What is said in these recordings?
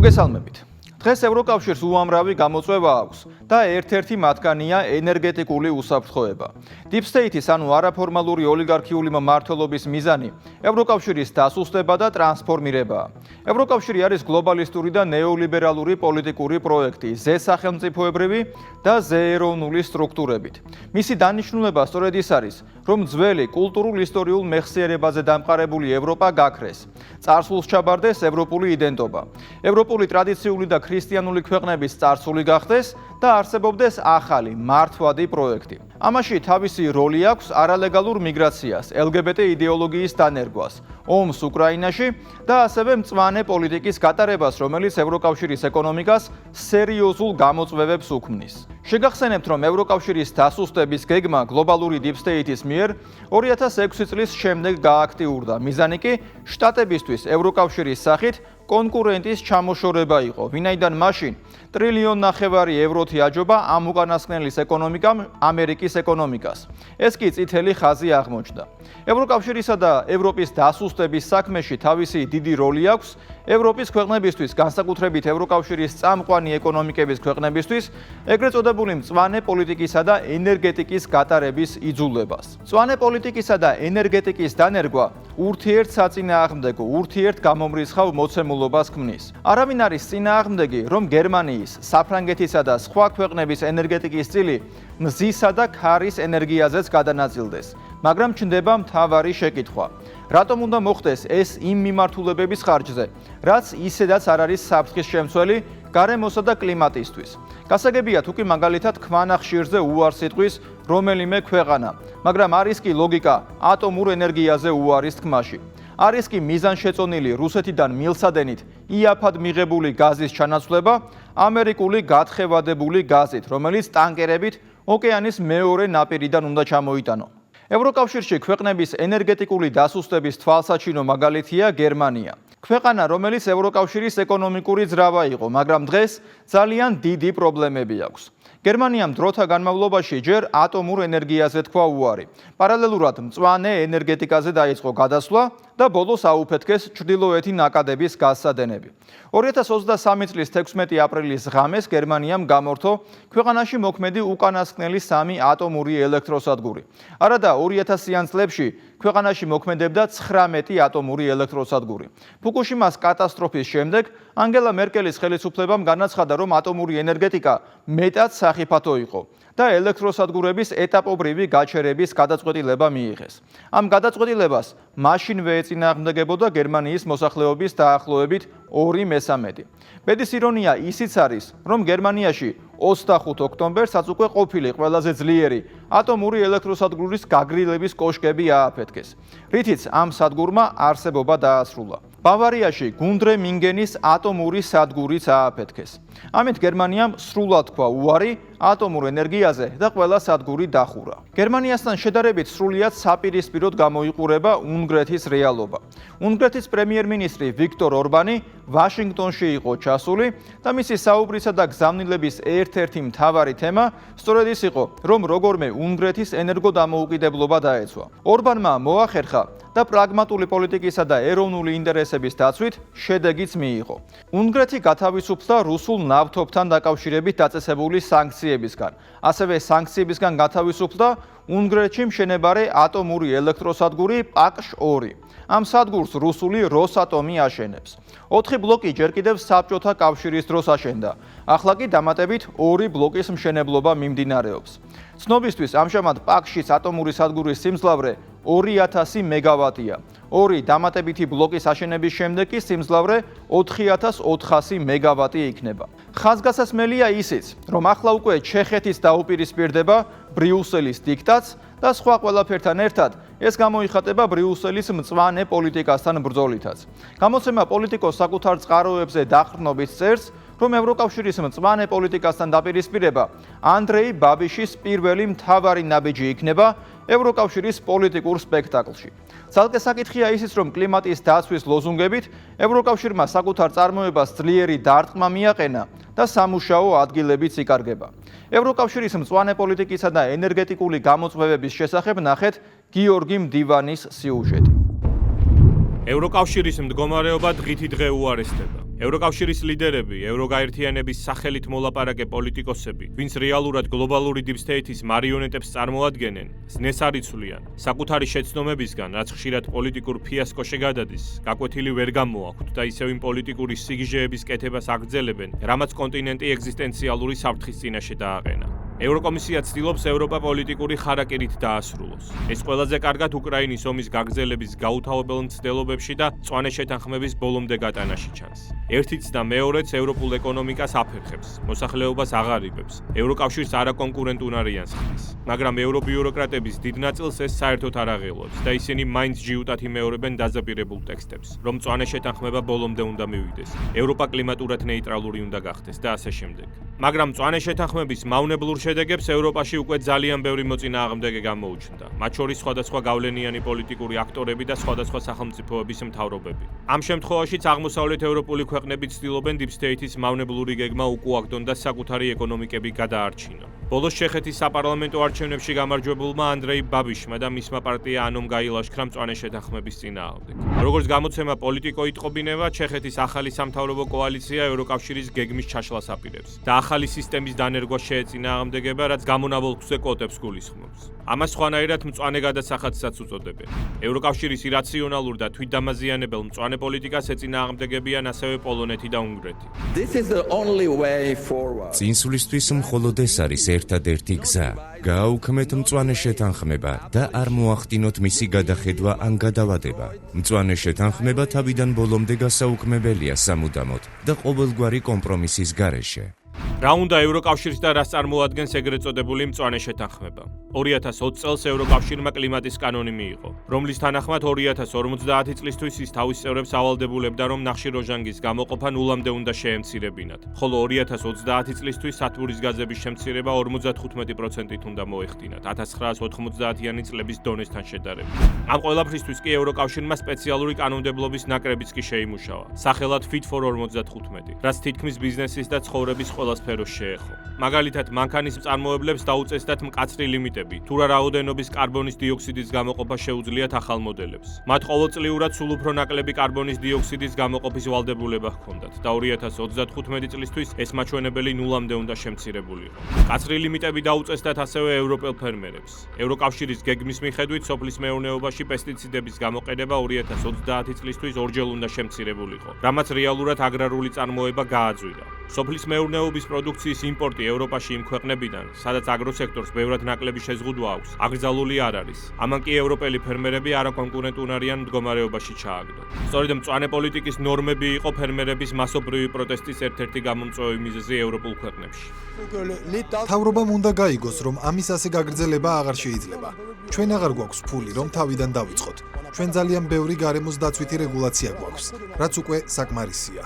მოგესალმებით. დღეს ევროკავშირს უამრავი გამოწვევა აქვს და ერთ-ერთი მათგანია ენერგეტიკული უსაფრთხოება. Deep State-ის ანუ არაფორმალური ოლიგარქიული მმართველობის მიზანი ევროკავშირის დასუსტება და ტრანსფორმირებაა. ევროკავშირი არის გლობალისტური და ნეოლიბერალური პოლიტიკური პროექტი, ზესახელმწიფოებრივი და ზეეროვნული სტრუქტურებით. მისი დანიშნულება სწორედ ის არის, რომ ძველი კულტურულ ისტორიულ მეხსიერებაზე დამყარებული ევროპა გაქრეს. წარსულს ჩაბარდეს ევროპული იდენტობა. ევროპული ტრადიციული და ქრისტიანული ქვეყნების წარსული გახდეს და არსებობდეს ახალი, მართვადი პროექტი. ამაში თავისი როლი აქვს არალეგალურ მიგრაციას, LGBT იდეოლოგიის დანერგვას, ომს უკრაინაში და ასევე მწვანე პოლიტიკის გატარებას, რომელიც ევროკავშირის ეკონომიკას სერიოზულ გამოწვევებს უქმნის. შეგახსენებთ, რომ ევროკავშირის დასუსტების გეგმა გლობალური Deep State-ის მიერ 2006 წლის შემდეგ გააქტიურდა. მიზანი კი შტატებისთვის ევროკავშირის სახით კონკურენტის ჩამოშორება იყო, ვინაიდან მაშინ 1,5 ტრილიონ ევროთი აჯობა ამ უკანასკნელის ეკონომიკამ ამერიკის ეკონომიკას. ეს კი წითელი ხაზი აღმოჩნდა. ევროკავშირისა და ევროპის დასუსტების საქმეში თავისი დიდი როლი აქვს ევროპის ქვეყნებისთვის, განსაკუთრებით ევროკავშირის წამყვანი ეკონომიკების ქვეყნებისთვის, ეგრეთ წოდებული მწვანე პოლიტიკისა და ენერგეტიკის გატარების იძულებას. მწვანე პოლიტიკისა და ენერგეტიკის დანერგვა ურთიერთსაწინააღმდეგო, ურთიერთგამომრიცხავ მოცემულობას ქმნის. არავინ არის წინააღმდეგი, რომ გერმანიის, საფრანგეთისა და სხვა ქვეყნების ენერგეტიკის წილი მზისა და ქარის ენერგიაზეც გადანაწილდეს, მაგრამ ჩნდება მთავარი შეკითხვა. რატომ უნდა მოხდეს ეს იმ მიმართულებების ხარჯზე, რაც ისედაც არ არის საფრთხის შემცველი გარემოსა და კლიმატისთვის. გასაგებია თუ კი მაგალითად ქვანახშირზე უარს იტყვის რომელიმე ქვეყანა, მაგრამ არის კი ლოგიკა ატომურ ენერგიაზე უარის თქმაში. არის კი მიზანშეწონილი რუსეთიდან მილსადენით იაფად მიღებული გაზის ჩანაცვლება ამერიკული გათხევადებული გაზით, რომელიც ტანკერებით ოკეანის მეორე ნაპირიდან უნდა ჩამოიტანო. ევროკავშირში ქვეყნების ენერგეტიკული დასუსტების თვალსაჩინო მაგალითია გერმანია. ქვეყანა, რომელიც ევროკავშირის ეკონომიკური ძრავა იყო, მაგრამ დღეს ძალიან დიდი პრობლემები აქვს. გერმანიამ დროთა განმავლობაში ჯერ ატომურ ენერგიაზე თქვა უარი. პარალელურად მწვანე ენერგეტიკაზე დაიწყო გადასვლა და ბოლოს აუფეთქეს ჩრდილოეთი ნაკადების გაზსადენები. 2023 წლის 16 აპრილის ღამეს გერმანიამ გამორთო ქვეყანაში მოქმედი უკანასკნელი 3 ატომური ელექტროსადგური. არადა 2000-იან წლებში ქვეყანაში მოქმედებდა 19 ატომური ელექტროსადგური. ფუკუშიმას კატასტროფის შემდეგ ანგელა მერკელის ხელისუფლებამ განაცხადა, რომ ატომური ენერგეტიკა მეტად სახიფათო იყო და ელექტროსადგურების ეტაპობრივი გაჩერების გადაწყვეტილება მიიღეს. ამ გადაწყვეტილებას მაშინვე ეწინააღმდეგებოდა გერმანიის მოსახლეობის დაახლოებით 2/3. ბედის ირონია ისიც არის, რომ გერმანიაში 25 ოქტომბერსაც უკვე ყოფილი ყველაზე ძლიერი ატომური ელექტროსადგურის გაგრილების კოშკები ააფეთქეს, რითიც ამ სადგურმა არსებობა დაასრულა. ბავარიაში გუნდრე მინგენის ატომური სადგურიც ააფეთქეს. ამით გერმანიამ სრულად თქვა უარი ატომურ ენერგიაზე და ყველა სადგური დახურა. გერმანიასთან შედარებით სრულიად საპირისპიროდ გამოიყურება უნგრეთის რეალობა. უნგრეთის პრემიერ-მინისტრი ვიქტორ ორბანი ვაშინგტონში იყო ჩასული და მისი საუბრისა და გზავნილების ერთ-ერთი მთავარი თემა სწორედ ის იყო, რომ როგორმე უნგრეთის ენერგოდამოუკიდებლობა დაეცვა. ორბანმა მოახერხა და პრაგმატული პოლიტიკისა და ეროვნული ინტერესების დაცვით შედეგიც მიიღო. უნგრეთი გათავისუფლდა რუსულ ნავთობთან დაკავშირებით დაწესებული სანქციებისგან. ასევე სანქციებისგან გათავისუფლდა უნგრეთში მშენებარე ატომური ელექტროსადგური პაკშ-2. ამ სადგურს რუსული როსატომი აშენებს. 4 ბლოკი ჯერ კიდევ საბჭოთა კავშირის დროს აშენდა. ახლა კი დამატებით 2 ბლოკის მშენებლობა მიმდინარეობს. ცნობისთვის ამჟამად პაკშის ატომური სადგურის სიმძლავრე 2000 მეგავატია. 2 დამატებითი ბლოკის აშენების შემდეგ კი სიმძლავრე 4400 მეგავატი იქნება. ხაზგასასმელია ისიც, რომ ახლა უკვე ჩეხეთის დაუპირისპირდება ბრიუსელის დიქტატს და სხვა ყველაფერთან ერთად ეს გამოიხატება ბრიუსელის მწვანე პოლიტიკასთან ბრძოლითაც. გამოცემა პოლიტიკოს საკუთარ წყაროებზე დაყრდნობით წერს, რომ ევროკავშირის მწვანე პოლიტიკასთან დაპირისპირება ანდრეი ბაბიშის პირველი მთავარი ნაბიჯი იქნება ევროკავშირის პოლიტიკურ სპექტაკლში. ძალკე საკითხია ისიც, რომ კლიმატის დაცვის ლოზუნგებით ევროკავშირმა საკუთარ წარმოებას ძლიერი დარტყმა მიაყენა და სამუშაო ადგილებიც იკარგება. ევროკავშირის მწვანე პოლიტიკისა და ენერგეტიკული გამოწვევების შესახებ ნახეთ გიორგი მდივანის სიუჟეტი. ევროკავშირის მდგომარეობა დღითი დღე უარესდება. ევროკავშირის ლიდერები, ევროგაერთიანების სახელით მოლაპარაკე პოლიტიკოსები, ვინც რეალურად გლობალური deep state-ის მარიონეტებს წარმოადგენენ, ზნეს არ იცვლიან. საკუთარი შეცდომებისგან, რაც ხშირად პოლიტიკურ ფიასკოში გადადის, გაკვეთილი ვერ გამოაქვთ და ისევ იმ პოლიტიკური სიგიჟეების კეთებას აგრძელებენ, რამაც კონტინენტი ეგზისტენციალური საფრთხის წინაშე დააყენა. ევროკომისია ცდილობს ევროპა პოლიტიკური ხარაკირით დაასრულოს. ეს ყველაზე კარგად უკრაინის ომის გაგრძელების გაუთავებელ მცდელობებში და მწვანე შეთანხმების ბოლომდე გატანაში ჩანს. ერთიც და მეორეც ევროპულ ეკონომიკას აფერხებს, მოსახლეობას აღარიბებს, ევროკავშირს არაკონკურენტუნარიანს ხდის. მაგრამ ევრობიუროკრატების დიდ ნაწილს ეს საერთოდ არ აღელვებს და ისინი მაინც ჯიუტად იმეორებენ დაზაპირებულ ტექსტებს, რომ მწვანე შეთანხმება ბოლომდე უნდა მივიდეს, ევროპა კლიმატურად ნეიტრალური უნდა გახდეს და ასე შემდეგ. მაგრამ მწვანე შეთანხმების მავნებლურ შედეგებს ევროპაში უკვე ძალიან ბევრი მოწინააღმდეგე გამოუჩნდა, მათ შორის სხვადასხვა გავლენიანი პოლიტიკური აქტორები და სხვადასხვა სახელმწიფოების მთავრობები. ამ შემთხვევაშიც აღმოსავლეთ ევროპული ქვეყნები ცდილობენ deep state-ის მავნებლური გეგმა უკუაგდონ და საკუთარი ეკონომიკები გადაარჩინონ. ბოლოს ჩეხეთის საპარლამენტო არჩევნებში გამარჯვებულმა ანდრეი ბაბიშმა და მისმა პარტია ანომ გაილაშქრა მწვანე შეთანხმების წინააღმდეგ. როგორც გამოცემა პოლიტიკო იტყობინება, ჩეხეთის ახალი სამთავრობო კოალიცია ევროკავშირის გეგმის ჩაშლას აპირებს და ახალი სისტემის დანერგვას შეეწინააღმდეგება, რაც გამონაბოლქვზე კვოტებს გულისხმობს. ამას სხვანაირად მწვანე გადასახადსაც უწოდებენ. ევროკავშირის ირაციონალურ და თვითდამაზიანებელ მწვანე პოლიტიკას ეწინააღმდეგებიან ასევე პოლონეთი და უნგრეთი. წინსვლისთვის მხოლოდ ეს არის ერთადერთი გზა. გააუქმეთ მწვანე შეთანხმება და არ მოახდინოთ მისი გადახედვა ან გადავადება. მწვანე შეთანხმება თავიდან ბოლომდე გასაუქმებელია სამუდამოდ და ყოველგვარი კომპრომისის გარეშე. რა უნდა ევროკავშირს და რას წარმოადგენს ეგრეთ წოდებული მწვანე შეთანხმება? 2020 წელს ევროკავშირმა კლიმატის კანონი მიიღო, რომლის თანახმად 2050 წლისთვის ის თავის წევრებს ავალდებულებდა, რომ ნახშირორჟანგის გამოყოფა ნულამდე უნდა შეემცირებინათ, ხოლო 2030 წლისთვის სათბურის გაზების შემცირება 55%-ით უნდა მოეხდინათ 1990-იანი წლების დონესთან შედარებით. ამ ყველაფრისთვის კი ევროკავშირმა სპეციალური კანონმდებლობის ნაკრებიც კი შეიმუშავა, სახელად Fit for 55, რაც თითქმის ბიზნესის და ცხოვრების ყველა სფეროს შეეხო. მაგალითად, მანქანის მწარმოებლებს დაუწესდათ მკაცრი ლიმიტები, თუ რა რაოდენობის კარბონის დიოქსიდის გამოყოფა შეუძლიათ ახალ მოდელებს. მათ ყოველწლიურად სულ უფრო ნაკლები კარბონის დიოქსიდის გამოყოფის ვალდებულება ჰქონდათ და 2035 წლისთვის ეს მაჩვენებელი ნულამდე უნდა შემცირებულიყო. მკაცრი ლიმიტები დაუწესდათ ასევე ევროპელ ფერმერებს. ევროკავშირის გეგმის მიხედვით სოფლის მეურნეობაში პესტიციდების გამოყენება 2030 წლისთვის ორჯერ უნდა შემცირებულიყო, რამაც რეალურად აგრარული წარმოება გააძვირა. სოფლის მეურნეობის პროდუქციის იმპორტი ევროპაში იმ ქვეყნებიდან, სადაც აგროსექტორს ბევრად ნაკლები შეზღუდვა აქვს, აკრძალული არ არის. ამან კი ევროპელი ფერმერები არაკონკურენტუნარიან მდგომარეობაში ჩააგდო. სწორედ მწვანე პოლიტიკის ნორმები იყო ფერმერების მასობრივი პროტესტის ერთ-ერთი გამომწვევი მიზეზი ევროპულ ქვეყნებში. მთავრობამ უნდა გაიგოს, რომ ამის ასე გაგრძელება აღარ შეიძლება. ჩვენ აღარ გვაქვს ფული, რომ თავიდან დავიწყოთ. ჩვენ ძალიან ბევრი გარემოს დაცვითი რეგულაცია გვაქვს, რაც უკვე საკმარისია.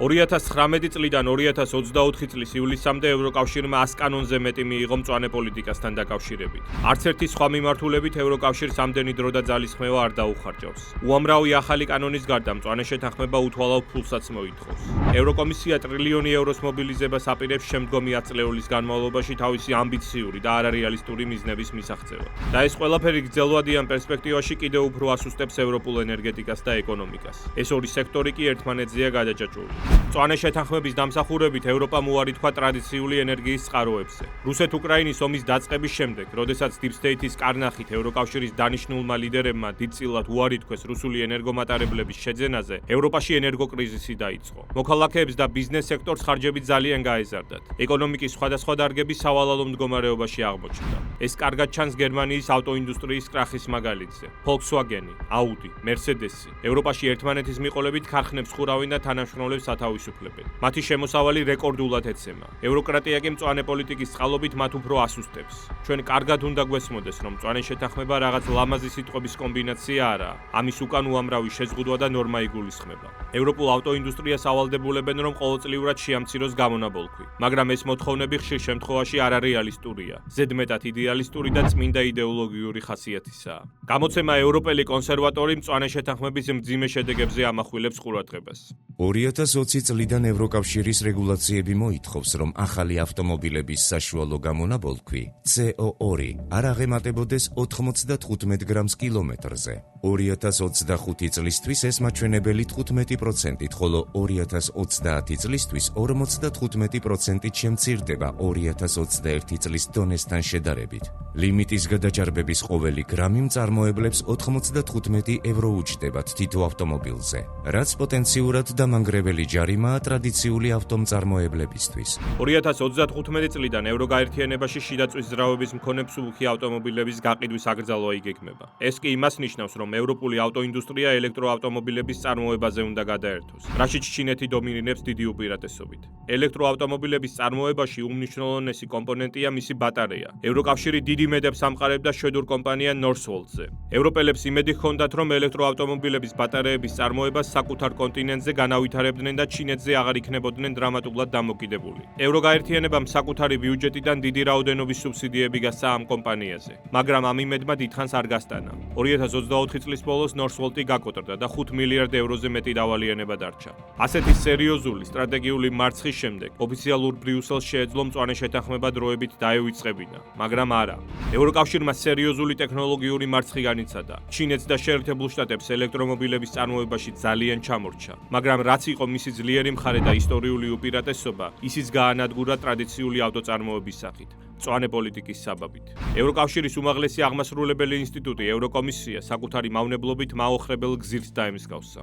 2019 წლიდან 2024 წლის ივლისამდე ევროკავშირმა 100 კანონზე მეტი მიიღო მწვანე პოლიტიკასთან დაკავშირებით. არც ერთი სხვა მიმართულებით ევროკავშირს ამდენი დრო და ძალისხმევა არ დაუხარჯავს. უამრავი ახალი კანონის გარდა მწვანე შეთანხმება უთვალავ ფულსაც მოითხოვს. ევროკომისია ტრილიონი ევროს მობილიზებას აპირებს შემდგომი 10 წლეულის განმავლობაში თავისი ამბიციური და არარეალისტური მიზნების მისაღწევად. და ეს ყველაფერი გრძელვადიან პერსპექტივაში კიდევ უფრო ასუსტებს ევროპულ ენერგეტიკას და ეკონომიკას. ეს ორი სექტორი კი ერთმანეთზეა გადაჭაჭული. მწვანე შეთანხმების დამსახურებით ევროპამ უარი თქვა ტრადიციული ენერგიის წყაროებზე. რუსეთ-უკრაინის ომის დაწყების შემდეგ, როდესაც deep state-ის კარნახით ევროკავშირის დანიშნულმა ლიდერებმა დიდწილად უარი თქვეს რუსული ენერგომატარებლების შეძენაზე, ევროპაში ენერგოკრიზისი დაიწყო. მოქალაქეებს და ბიზნეს სექტორს ხარჯები ძალიან გაეზარდათ. ეკონომიკის სხვადასხვა დარგები სავალალო მდგომარეობაში აღმოჩნდა. ეს კარგად ჩანს გერმანიის ავტოინდუსტრიის კრახის მაგალითზე. Volkswagen, Audi, Mercedes-ი ევროპაში ერთმანეთის მიყოლებით ქარხნებს ხურავენ და თანამშრომლებს ათავისუფლებენ. მათი შემოსავალი რეკორდულად ეცემა. ევროკრატია კი მწვანე პოლიტიკის წყალობით მათ უფრო ასუსტებს. ჩვენ კარგად უნდა გვესმოდეს, რომ მწვანე შეთანხმება რაღაც ლამაზი სიტყვების კომბინაცია არაა. ამის უკან უამრავი შეზღუდვა და ნორმა იგულისხმება. ევროპულ ავტოინდუსტრიას ავალდებულებენ, რომ ყოველწლიურად შეამციროს გამონაბოლქვი, მაგრამ ეს მოთხოვნები ხშირ შემთხვევაში არარეალისტურია, ზედმეტად იდეალისტური და წმინდა იდეოლოგიური ხასიათისაა. გამოცემა ევროპელი კონსერვატორი მწვანე შეთანხმების მძიმე შედეგებზე ამახვილებს ყურადღებას. 2020 წლიდან ევროკავშირის რეგულაციები მოითხოვს, რომ ახალი ავტომობილების საშუალო გამონაბოლქვი CO2 არ აღემატებოდეს 95 გრამს კილომეტრზე. 2025 წლისთვის ეს მაჩვენებელი 15%-ით, ხოლო 2030 წლისთვის 55%-ით შემცირდება 2021 წლის დონესთან შედარებით. ლიმიტის გადაჭარბების ყოველი გრამი მწარმოებლებს 95 евро უჯდებათ თითო ავტომობილზე, რაც პოტენციურად დამანგრეველი ჯარიმაა ტრადიციული ავტომწარმოებლებისთვის. 2035 წლიდან ევროგაერთიანებაში შიდაწვის ძრავების მქონე მსუბუქი ავტომობილების გაყიდვის აკრძალვა იგეგმება. ეს კი იმას ნიშნავს, რომ ევროპული ავტოინდუსტრია ელექტროავტომობილების წარმოებაზე უნდა გადაერთოს, რაშიც ჩინეთი დომინირებს დიდი უპირატესობით. ელექტროავტომობილების წარმოებაში უმნიშვნელოვანესი კომპონენტია მისი ბატარეა. ევროკავშირი დიდი იმედებს ამყარებდა შვედურ კომპანია Northvoltზე. ევროპელებს იმედი ჰქონდათ, რომ ელექტროავტომობილების ბატარეების წარმოებას საკუთარ კონტინენტზე განავითარებდნენ და ჩინეთზე აღარ იქნებოდნენ დრამატულად დამოკიდებული. ევროგაერთიანებამ საკუთარი ბიუჯეტიდან დიდი რაოდენობის სუბსიდიები გასცა ამ კომპანიაზე, მაგრამ ამ იმედმა დიდხანს არ გასტანა. 2024 წლის ბოლოს Northvolt-ი გაკოტრდა და 5 მილიარდ ევროზე მეტი დავალიანება დარჩა. ასეთი სერიოზული სტრატეგიული მარცხის შემდეგ ოფიციალურ ბრიუსელს შეეძლო მწვანე შეთანხმება დროებით დაევიწყებინა, მაგრამ არა. ევროკავშირმა სერიოზული ტექნოლოგიური მარცხი განიცადა. ჩინეთს და შეერთებულ შტატებს ელექტრომობილების წარმოებაში ძალიან ჩამორჩა, მაგრამ რაც იყო მისი ძლიერი მხარე და ისტორიული უპირატესობა, ისიც გაანადგურა ტრადიციული ავტოწარმოების სახით. მწვანე პოლიტიკის საბაბით. ევროკავშირის უმაღლესი აღმასრულებელი ინსტიტუტი ევროკომისია საკუთარი მავნებლობით მაოხრებელ გზირს დაემსგავსა.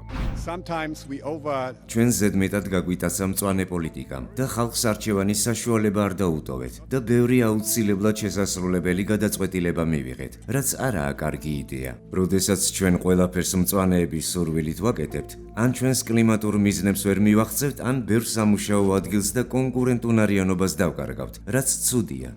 ჩვენ ზედმეტად გაგვიტაცა მწვანე პოლიტიკამ და ხალხს არჩევანის საშუალება არ დაუტოვეთ და ბევრი აუცილებლად შესასრულებელი გადაწყვეტილება მივიღეთ, რაც არაა კარგი იდეა. როდესაც ჩვენ ყველაფერს მწვანეების სურვილით ვაკეთებთ, ან ჩვენს კლიმატურ მიზნებს ვერ მივახცევთ, ან ბევრ სამუშაო ადგილს და კონკურენტუნარიანობას დავკარგავთ, რაც ცუდია.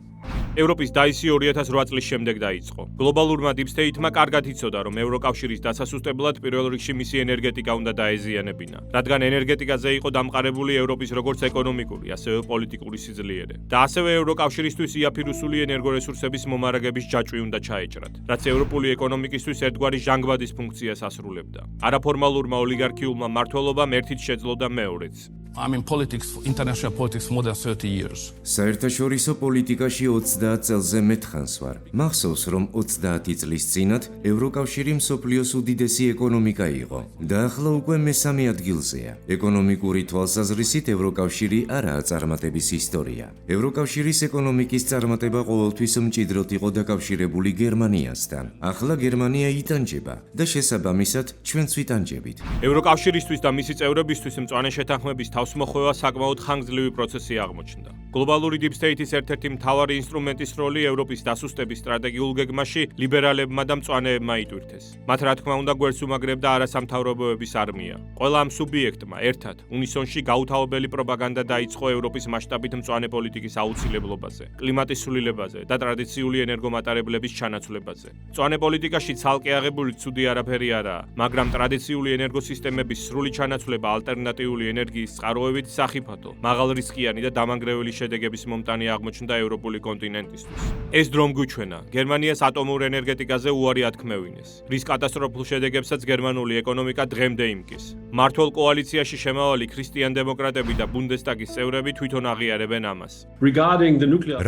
ევროპის დაისი 2008 წლის შემდეგ დაიწყო. გლობალურმა დიპსტეითმა კარგად იცოდა, რომ ევროკავშირის დასასუსტებლად პირველ რიგში მისი ენერგეტიკა უნდა დაეზიანებინა, რადგან ენერგეტიკაზე იყო დამყარებული ევროპის როგორც ეკონომიკური, ასევე პოლიტიკური სიძლიერე. და ასევე ევროკავშირისთვის იაფირუსული ენერგორესურსების მომარაგების ჯაჭვი უნდა ჩაეჭრათ, რაც ევროპული ეკონომიკისთვის ერთგვარი ჟანგბადის ფუნქციას ასრულებდა. არაფორმალურმა ოლიგარქიულმა მმართველობამ ერთით შეძლო და მეორეც. I'm in politics, international politics more than 30 years. საერთაშორისო პოლიტიკაში 30 წელზე მეტხანს ვარ. მახსოვს, რომ 30 წლის წინათ ევროკავშირი მსოფლიოს უდიდესი ეკონომიკა იყო და ახლა უკვე მესამე ადგილზეა. ეკონომიკური თვალსაზრისით ევროკავშირი არაა წარმატების ისტორია. ევროკავშირის ეკონომიკის წარმატება ყოველთვის მჭიდროდ იყო დაკავშირებული გერმანიასთან. ახლა გერმანია იტანჯება და შესაბამისად ჩვენც ვიტანჯებით. ევროკავშირისთვის და მისი წევრებისთვის მწვანე შეთანხმების თავსმოხვევა საკმაოდ ხანგრძლივი პროცესი აღმოჩნდა. გლობალური დიპსტეითის ერთ-ერთი მთავარი ინსტრუმენტის როლი ევროპის დასუსტების სტრატეგიულ გეგმაში ლიბერალებმა და მწვანეებმა იტვირთეს. მათ რა თქმა უნდა გვერდს უმაგრებდა არასამთავრობოების არმია. ყველა ამ სუბიექტმა ერთად უნისონში გაუთავებელი პროპაგანდა დაიწყო ევროპის მასშტაბით მწვანე პოლიტიკის აუცილებლობაზე, კლიმატის სრულილებაზე და ტრადიციული ენერგომატარებლების ჩანაცვლებაზე. მწვანე პოლიტიკაში ცალკე აღებული ცუდი არაფერი არაა, მაგრამ ტრადიციული ენერგოსისტემების სრული ჩანაცვლება ალტერნატიული ენერგიის წყაროებით სახიფათო, მაღალრისკიანი და დამანგრეველი შედეგების მომტანი აღმოჩნდა ევროპული კონტინენტისთვის. ეს დრომ გვიჩვენა, გერმანიას ატომურ ენერგეტიკაზე უარი ათქმევინეს, რის კატასტროფულ შედეგებსაც გერმანული ეკონომიკა დღემდე იმკის. მმართველ კოალიციაში შემავალი ქრისტიან დემოკრატები და ბუნდესტაგის წევრები თვითონ აღიარებენ ამას.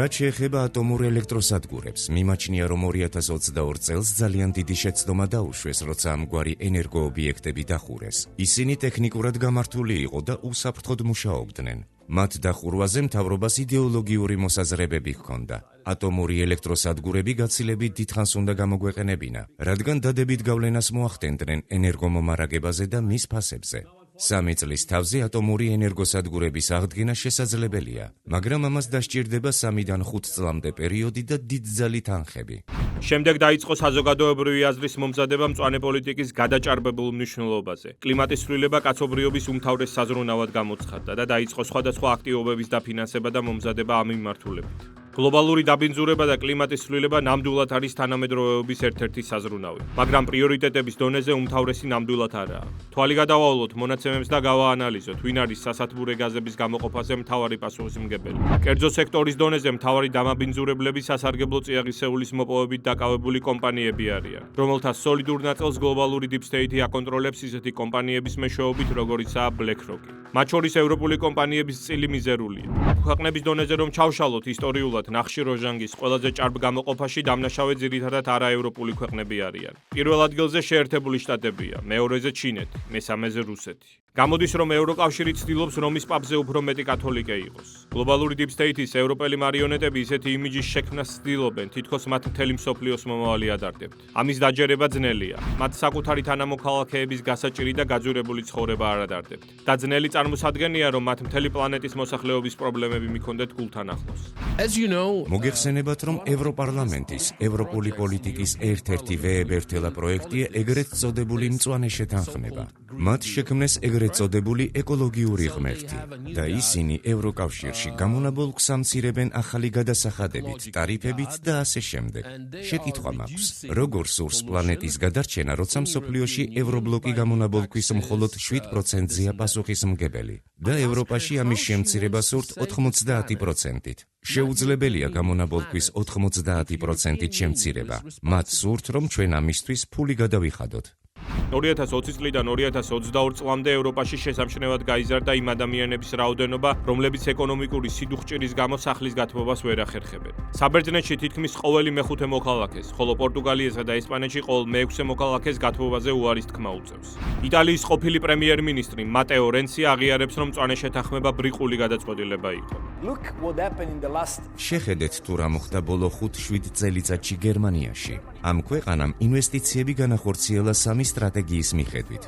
რაც შეეხება ატომურ ელექტროსადგურებს, მიმაჩნია, რომ 2022 წელს ძალიან დიდი შეცდომა დაუშვეს, როცა ამგვარი ენერგოობიექტები დახურეს. ისინი ტექნიკურად გამართული იყო და უსაფრთხოდ მუშაობდნენ. მათ დახურვაზე მთავრობას იდეოლოგიური მოსაზრებები ჰქონდა. ატომური ელექტროსადგურები გაცილებით დიდხანს უნდა გამოგვეყენებინა, რადგან დადებით გავლენას მოახდენდნენ ენერგომომარაგებაზე და მის ფასებზე. 3 წლის თავზე ატომური ენერგოსადგურების აღდგენა შესაძლებელია, მაგრამ ამას დასჭირდება 3-დან 5 წლამდე პერიოდი და დიდძალი თანხები. შემდეგ დაიწყო საზოგადოებრივი აზრის მომზადება მწვანე პოლიტიკის გადაჭარბებულ მნიშვნელობაზე. კლიმატის ცვლილება კაცობრიობის უმთავრეს საზრუნავად გამოცხადდა და დაიწყო სხვადასხვა აქტივობების დაფინანსება და მომზადება ამ მიმართულებით. გლობალური დაბინძურება და კლიმატის ცვლილება ნამდვილად არის თანამედროვეობის ერთ-ერთი საზრუნავი, მაგრამ პრიორიტეტების დონეზე უმთავრესი ნამდვილად არაა. თვალი გადავავლოთ მონაცემებს და გავაანალიზოთ, ვინ არის სასათბურე გაზების გამოყოფაზე მთავარი პასუხისმგებელი. კერძო სექტორის დონეზე მთავარი დამაბინძურებლები სასარგებლო წიაღისეულის მოპოვებით დაკავებული კომპანიები არიან, რომელთა სოლიდურ ნაწილს გლობალური დიპსტეითი აკონტროლებს ისეთი კომპანიების მეშვეობით, როგორიცაა BlackRock. მათ შორის ევროპული კომპანიების წილი მიზერულია. ქვეყნების დონეზე რომ ჩავშალოთ ისტორიულად მიუხედავად ნახშირორჟანგის ყველაზე ჭარბ გამოყოფაში დამნაშავე ძირითადად არაევროპული ქვეყნები არიან. პირველ ადგილზე შეერთებული შტატებია, მეორეზე ჩინეთი, მესამეზე რუსეთი. გამოდის, რომ ევროკავშირი ცდილობს რომის პაპზე უფრო მეტი კათოლიკე იყოს. გლობალური deep state-ის ევროპელი მარიონეტები ისეთი იმიჯის შექმნას ცდილობენ, თითქოს მათ მთელი მსოფლიოს მომავალი ადარდებთ. ამის დაჯერება ძნელია. მათ საკუთარი თანამოქალაქეების გასაჭირი და გაძვირებული ცხოვრება არ ადარდებთ. და ძნელი წარმოსადგენია, რომ მათ მთელი პლანეტის მოსახლეობის პრობლემები მიქონდეთ გულთან ახლოს. As you know, მოგეხსენებათ, რომ ევროპარლამენტის ევროპული პოლიტიკის ერთ-ერთი ვეებერთელა პროექტია ეგრეთ წოდებული მწვანე შეთანხმება. მათ შექმნეს ეგრეთ წოდებული ეკოლოგიური ღმერთი და ისინი ევროკავშირში გამონაბოლქვს ამცირებენ ახალი გადასახადებით, ტარიფებით და ასე შემდეგ. შეკითხვა მაქვს, როგორ სურს პლანეტის გადარჩენა, როცა მსოფლიოში ევრობლოკი გამონაბოლქვის მხოლოდ 7%-ზეა პასუხისმგებელი და ევროპაში ამის შემცირება სურთ 90%-ით. შეუძლებელია გამონაბოლქვის 90%-ით შემცირება. მათ სურთ, რომ ჩვენ ამისთვის ფული გადავიხადოთ. 2020 წლიდან 2022 წლამდე ევროპაში შესამჩნევად გაიზარდა იმ ადამიანების რაოდენობა, რომლებიც ეკონომიკური სიდუხჭირის გამო სახლის გათმობას ვერ ახერხებენ. საბერძნეთში თითქმის ყოველი მეხუთე მოქალაქეს, ხოლო პორტუგალიასა და ესპანეთში ყოველ მეექვსე მოქალაქეს გათმობაზე უარის თქმა უწევს. იტალიის ყოფილი პრემიერ-მინისტრი მატეო რენცი აღიარებს, რომ მწვანე შეთანხმება ბრიყული გადაწყვეტილება იყო. შეხედეთ თუ რა მოხდა ბოლო 5-7 წელიწადში გერმანიაში. ამ ქვეყანამ ინვესტიციები განახორციელა სამი სტრატეგიის მიხედვით.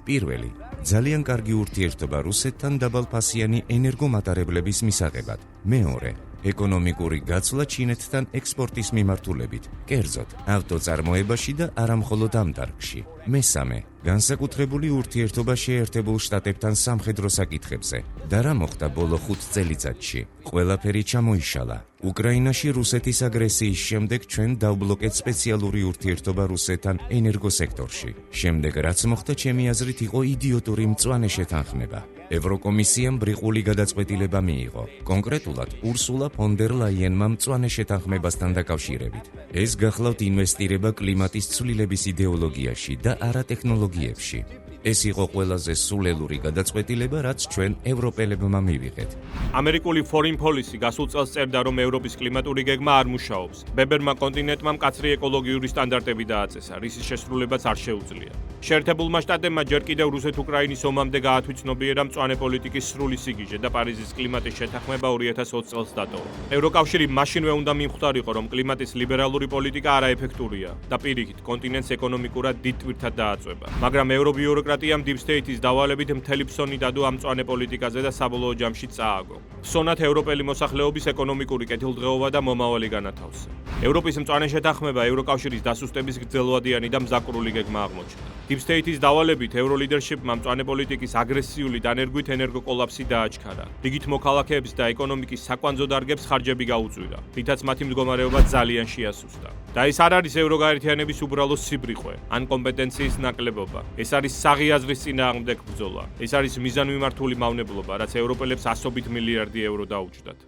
პირველი, ძალიან კარგი ურთიერთობა რუსეთთან დაბალფასიანი ენერგომატარებლების მისაღებად. მეორე, ეკონომიკური გაცვლა ჩინეთთან ექსპორტის მიმართულებით, კერძოდ, ავტოწარმოებაში და არა მხოლოდ ამ დარგში. მესამე, განსაკუთრებული ურთიერთობა შეერთებულ შტატებთან სამხედრო საკითხებზე. და რა მოხდა ბოლო 5 წელიწადში? ყველაფერი ჩამოიშალა. უკრაინაში რუსეთის აგრესიის შემდეგ ჩვენ დავბლოკეთ სპეციალური ურთიერთობა რუსეთთან ენერგოსექტორში. შემდეგ რაც მოხდა, ჩემი აზრით იყო იდიოტური მწვანე შეთანხმება. ევროკომისიამ ბრიყული გადაწყვეტილება მიიღო. კონკრეტულად, ურსულა ფონ დერ ლაიენმა მწვანე შეთანხმებასთან დაკავშირებით. ეს გახლავთ ინვესტირება კლიმატის ცვლილების იდეოლოგიაში და არა ტექნოლოგიებში. ეს იყო ყველაზე სულელური გადაწყვეტილება, რაც ჩვენ ევროპელებმა მივიღეთ. ამერიკული foreign policy გასულ წელს წერდა, რომ ევროპის კლიმატური გეგმა არ მუშაობს. ბებერმა კონტინენტმა მკაცრი ეკოლოგიური სტანდარტები დააწესა, რისის შესრულებაც არ შეუძლია. შეერთებულმა შტატებმა ჯერ კიდევ რუსეთ-უკრაინის ომამდე გაათვითცნობიერა მწვანე პოლიტიკის სრული სიგიჟე და პარიზის კლიმატის შეთანხმება 2020 წელს დატოვა. ევროკავშირი მაშინვე უნდა მიმხვდარიყო, რომ კლიმატის ლიბერალური პოლიტიკა არაეფექტურია და პირიქით კონტინენტს ეკონომიკურად დიდ ტვირთად დააწვება. მაგრამ ევრობიუროკრატიამ deep state-ის დავალებით მთელი ფსონი დადო ამ მწვანე პოლიტიკაზე და საბოლოო ჯამში წააგო. ფსონად ევროპელი მოსახლეობის ეკონომიკური კეთილდღეობა და მომავალი განათავსა. ევროპის მწვანე შეთანხმება ევროკავშირის დასუსტების გრძელვადიანი და მზაკვრული გეგმა აღმოჩნდა. deep state-ის დავალებით ევროლიდერშიპმა მწვანე პოლიტიკის აგრესიული დანერგვით ენერგოკოლაფსი დააჩქარა. რიგით მოქალაქეებს და ეკონომიკის საკვანძო დარგებს ხარჯები გაუწვიდა, რითაც მათი მდგომარეობა ძალიან შეასუსტა. და ეს არ არის ევროგაერთიანების უბრალო სიბრიყვე, ან კომპეტენციის ნაკლებობა. ეს არის საღიაზრის წინააღმდეგ ბრძოლა. ეს არის მიზანმიმართული მავნებლობა, რაც ევროპელებს 100 მილიარდი ევრო დაუჯდათ.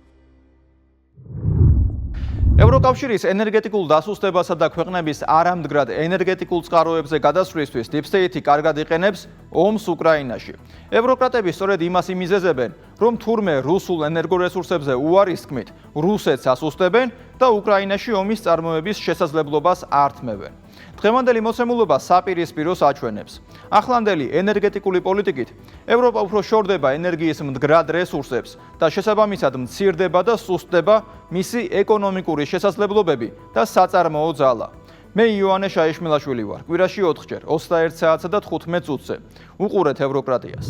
ევროკავშირის ენერგეტიკულ დასუსტებასა და ქვეყნების არამდგრად ენერგეტიკულ წყაროებზე გადასვლისთვის deep state-ი კარგად იყენებს ომს უკრაინაში. ევროკრატები სწორედ იმას იმიზეზებენ, რომ თურმე რუსულ ენერგორესურსებზე უარის თქმით რუსეთს ასუსტებენ და უკრაინაში ომის წარმოების შესაძლებლობას ართმევენ. დღევანდელი მოცემულობა საპირისპიროს აჩვენებს. ახლანდელი ენერგეტიკული პოლიტიკით ევროპა უფრო შორდება ენერგიის მდგრად რესურსებს და შესაბამისად მცირდება და სუსტდება მისი ეკონომიკური შესაძლებლობები და საწარმოო ძალა. მე იოანე შაიშმილაშვილი ვარ. კვირაში 4 ჯერ 21 საათსა და 15 წუთზე. უყურეთ ევროკრატიას.